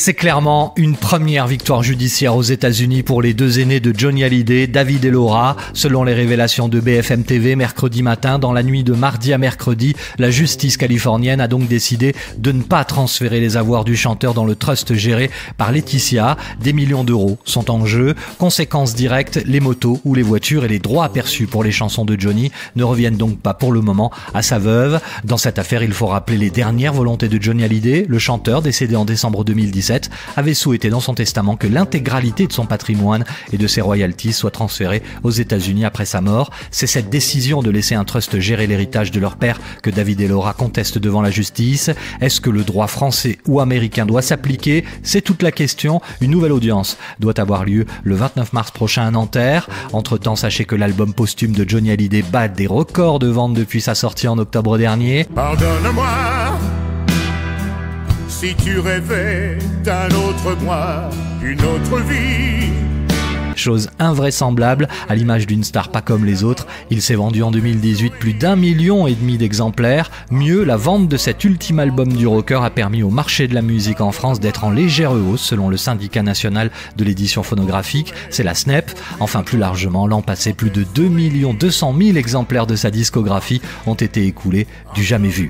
C'est clairement une première victoire judiciaire aux États-Unis pour les deux aînés de Johnny Hallyday, David et Laura. Selon les révélations de BFM TV mercredi matin, dans la nuit de mardi à mercredi, la justice californienne a donc décidé de ne pas transférer les avoirs du chanteur dans le trust géré par Laetitia. Des millions d'euros sont en jeu. Conséquence directe, les motos ou les voitures et les droits perçus pour les chansons de Johnny ne reviennent donc pas pour le moment à sa veuve. Dans cette affaire, il faut rappeler les dernières volontés de Johnny Hallyday. Le chanteur, décédé en décembre 2017, avait souhaité dans son testament que l'intégralité de son patrimoine et de ses royalties soit transférée aux États-Unis après sa mort. C'est cette décision de laisser un trust gérer l'héritage de leur père que David et Laura contestent devant la justice. Est-ce que le droit français ou américain doit s'appliquer? C'est toute la question. Une nouvelle audience doit avoir lieu le 29 mars prochain à Nanterre. Entre-temps, sachez que l'album posthume de Johnny Hallyday bat des records de vente depuis sa sortie en octobre dernier. Pardonne-moi si tu rêvais d'un autre moi, d'une autre vie. Chose invraisemblable, à l'image d'une star pas comme les autres, il s'est vendu en 2018 plus d'1,5 million d'exemplaires. Mieux, la vente de cet ultime album du rocker a permis au marché de la musique en France d'être en légère hausse selon le syndicat national de l'édition phonographique, c'est la SNEP. Enfin, plus largement, l'an passé, plus de 2 200 000 exemplaires de sa discographie ont été écoulés, du jamais vu.